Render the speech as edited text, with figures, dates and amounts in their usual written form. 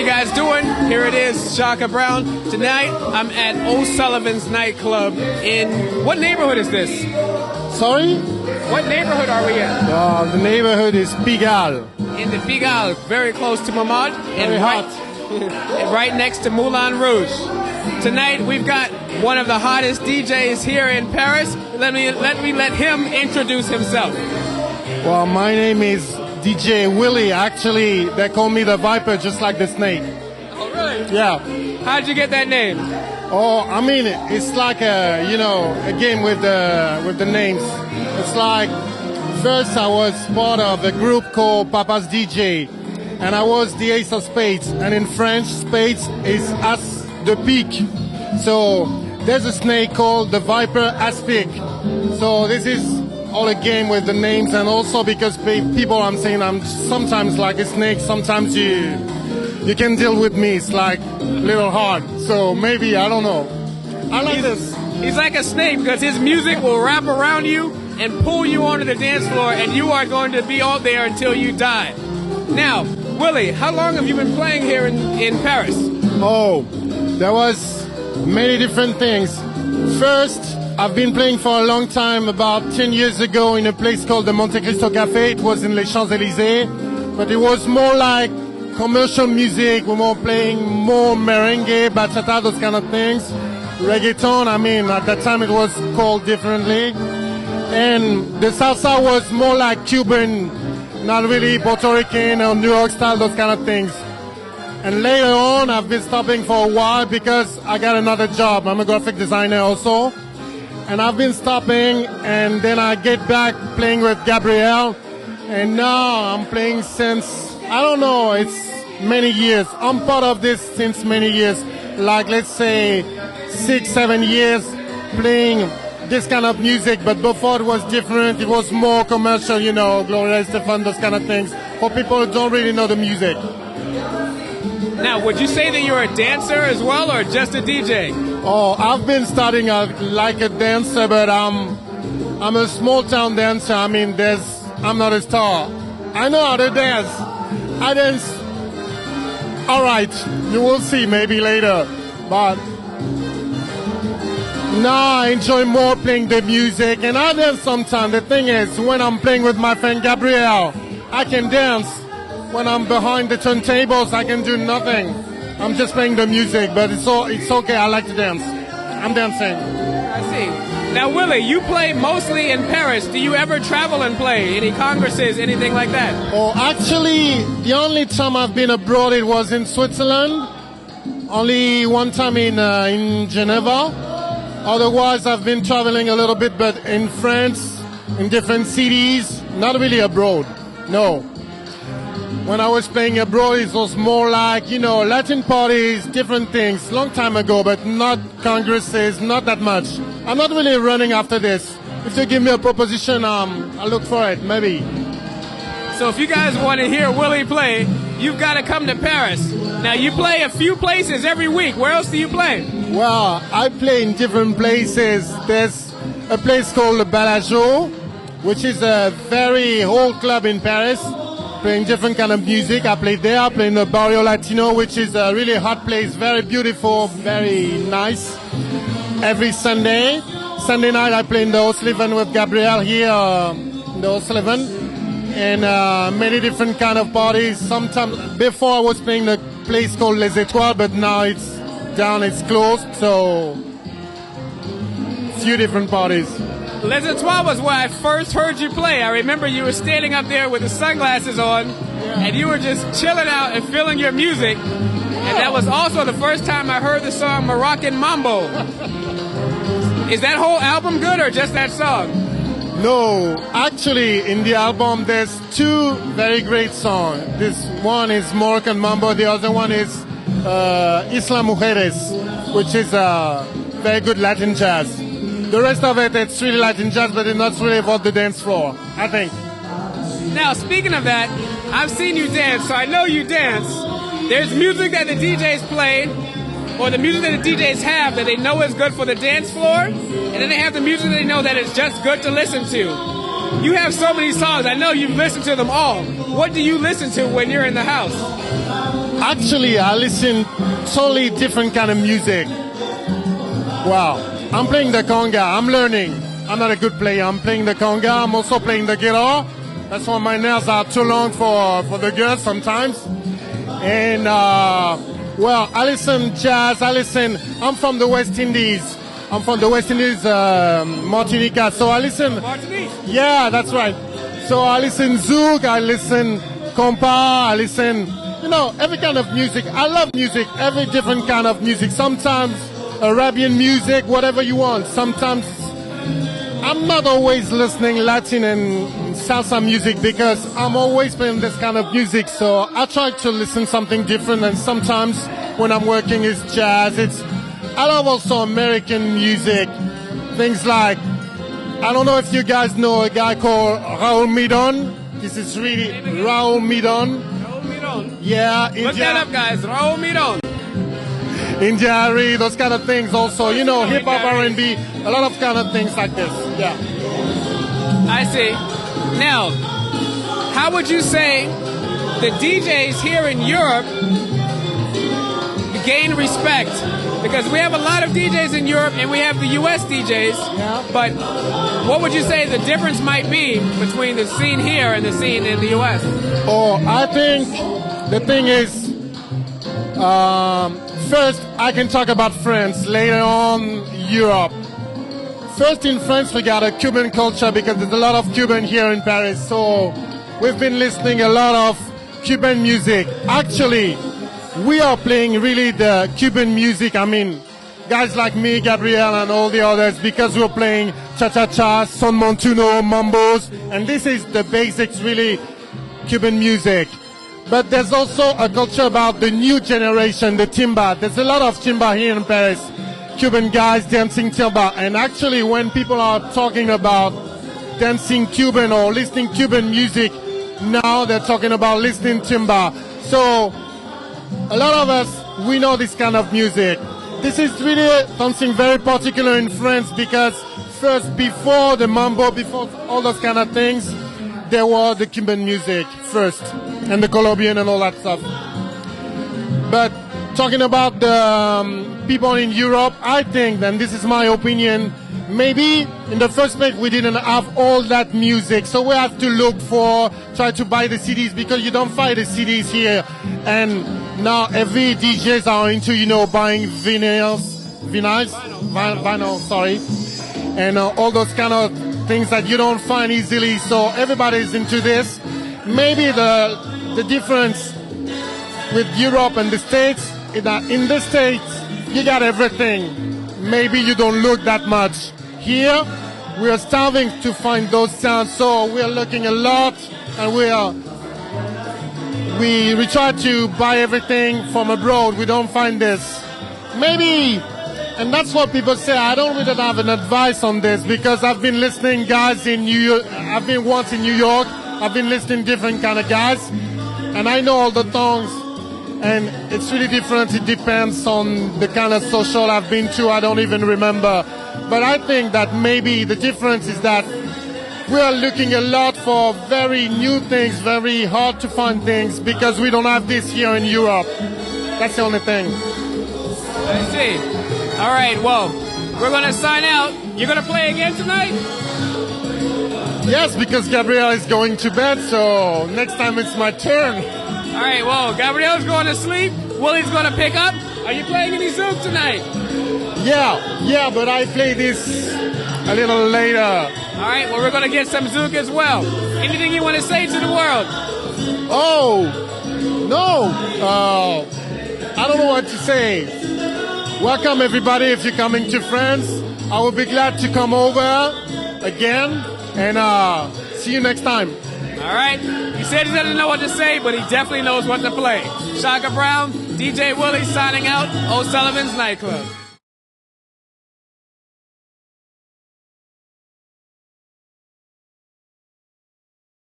guys doing? Here it is, Shaka Brown. Tonight, I'm at O'Sullivan's nightclub in... What neighborhood is this? Sorry? What neighborhood are we in? The neighborhood is Pigalle. In the Pigalle, very close to Mamad. Very hot. And right next to Moulin Rouge. Tonight, we've got one of the hottest DJs here in Paris. Let him introduce himself. Well, my name is DJ Willy. Actually, they call me the Viper, just like the snake. Oh, really? Yeah. How'd you get that name? Oh, I mean, it's like a game with the names. It's like, first I was part of a group called Paris DJ, and I was the ace of spades. And in French, spades is as the pique. So there's a snake called the Viper as pique. So this is all a game with the names, and also because people, I'm saying I'm sometimes like a snake, sometimes you can deal with me, it's like a little hard, so maybe, I don't know. I like this. He's like a snake because his music will wrap around you and pull you onto the dance floor, and you are going to be out there until you die. Now, Willy, how long have you been playing here in Paris? Oh, there was many different things. First, I've been playing for a long time, about 10 years ago in a place called the Monte Cristo Café. It was in Les Champs-Élysées, but it was more like commercial music. We were playing more merengue, bachata, those kind of things. Reggaeton, I mean, at that time it was called differently. And the salsa was more like Cuban, not really Puerto Rican or New York style, those kind of things. And later on, I've been stopping for a while because I got another job. I'm a graphic designer also. And I've been stopping, and then I get back playing with Gabriel. And now I'm playing since, I don't know, it's many years. I'm part of this since many years. Like, let's say 6-7 years playing this kind of music. But before it was different. It was more commercial, Gloria Estefan, those kind of things. For people who don't really know the music. Now, would you say that you're a dancer as well, or just a DJ? Oh, I've been starting out like a dancer, but I'm a small town dancer. I mean, I'm not a star. I know how to dance. I dance. All right, you will see maybe later. But now I enjoy more playing the music, and I dance sometimes. The thing is, when I'm playing with my friend Gabriel, I can dance. When I'm behind the turntables, I can do nothing. I'm just playing the music, but it's okay. I like to dance. I'm dancing. I see. Now, Willy, you play mostly in Paris. Do you ever travel and play? Any congresses, anything like that? Oh, actually, the only time I've been abroad, it was in Switzerland. Only one time in Geneva. Otherwise, I've been traveling a little bit, but in France, in different cities, not really abroad. No. When I was playing abroad, it was more like, Latin parties, different things, long time ago, but not congresses, not that much. I'm not really running after this. If you give me a proposition, I'll look for it, maybe. So if you guys want to hear Willy play, you've got to come to Paris. Now, you play a few places every week. Where else do you play? Well, I play in different places. There's a place called the Bellagio, which is a very old club in Paris. Playing different kind of music. I play there. I play in the Barrio Latino, which is a really hot place, very beautiful, very nice. Every Sunday night, I play in the O'Sullivan with Gabriel here, in the O'Sullivan, and many different kind of parties. Sometimes before I was playing the place called Les Étoiles, but now it's down, it's closed. So few different parties. Les Étoiles was where I first heard you play. I remember you were standing up there with the sunglasses on, and you were just chilling out and feeling your music. And that was also the first time I heard the song Moroccan Mambo. Is that whole album good or just that song? No, actually in the album there's two very great songs. This one is Moroccan Mambo, the other one is Isla Mujeres, which is very good Latin jazz. The rest of it's really Latin jazz, but it's not really about the dance floor, I think. Now, speaking of that, I've seen you dance, so I know you dance. There's music that the DJs play, or the music that the DJs have that they know is good for the dance floor, and then they have the music that they know that is just good to listen to. You have so many songs. I know you've listened to them all. What do you listen to when you're in the house? Actually, I listen totally different kind of music. Wow. I'm playing the conga. I'm learning. I'm not a good player. I'm playing the conga. I'm also playing the guitar. That's why my nails are too long for the girls sometimes. And, well, I listen jazz. I'm from the West Indies. I'm from the West Indies, Martinica. So I listen. Martinique? Yeah, that's right. So I listen zouk, I listen compa, I listen, every kind of music. I love music, every different kind of music. Sometimes Arabian music, whatever you want. Sometimes I'm not always listening Latin and salsa music because I'm always playing this kind of music. So I try to listen something different, and sometimes when I'm working it's jazz. I love also American music. Things like, I don't know if you guys know a guy called Raul Midon. This is really Raul Midon. Raul Midon. Yeah. Look that up, guys. Raul Midon. Indiari, those kind of things also. Hip-hop, R&B, a lot of kind of things like this. Yeah. I see. Now, how would you say the DJs here in Europe gain respect? Because we have a lot of DJs in Europe and we have the US DJs. Yeah. But what would you say the difference might be between the scene here and the scene in the US? Oh, I think the thing is, first I can talk about France, later on Europe. First in France we got a Cuban culture because there's a lot of Cuban here in Paris. So we've been listening a lot of Cuban music. Actually, we are playing really the Cuban music. I mean, guys like me, Gabriel, and all the others, because we're playing cha-cha-cha, son montuno, mambos, and this is the basics, really, Cuban music. But there's also a culture about the new generation, the timba. There's a lot of timba here in Paris. Cuban guys dancing timba. And actually, when people are talking about dancing Cuban or listening Cuban music, now they're talking about listening timba. So a lot of us, we know this kind of music. This is really something very particular in France because first, before the mambo, before all those kind of things, there was the Cuban music first, and the Colombian and all that stuff. But talking about the people in Europe, I think, and this is my opinion, maybe in the first place we didn't have all that music, so we have to try to buy the CDs because you don't find the CDs here. And now every DJs are into, buying vinyl, sorry, and all those kind of things that you don't find easily. So everybody's into this. Maybe the difference with Europe and the States is that in the States you got everything. Maybe you don't look that much. Here we are starving to find those sounds, so we are looking a lot, and we try to buy everything from abroad. We don't find this. Maybe, and that's what people say. I don't really have an advice on this because I've been listening guys in New York. I've been once in New York. I've been listening different kind of guys, and I know all the songs, and it's really different. It depends on the kind of social I've been to. I don't even remember. But I think that maybe the difference is that we are looking a lot for very new things, very hard to find things, because we don't have this here in Europe. That's the only thing. I see. All right, well, we're going to sign out. You're going to play again tonight? Yes, because Gabriel is going to bed, so next time it's my turn. All right, well, Gabriel's going to sleep. Willy's going to pick up. Are you playing any zouk tonight? Yeah, but I play this a little later. All right, well, we're going to get some zouk as well. Anything you want to say to the world? Oh, no. I don't know what to say. Welcome, everybody, if you're coming to France. I will be glad to come over again, and see you next time. All right. He said he doesn't know what to say, but he definitely knows what to play. Shaka Brown, DJ Willy signing out, O'Sullivan's Nightclub.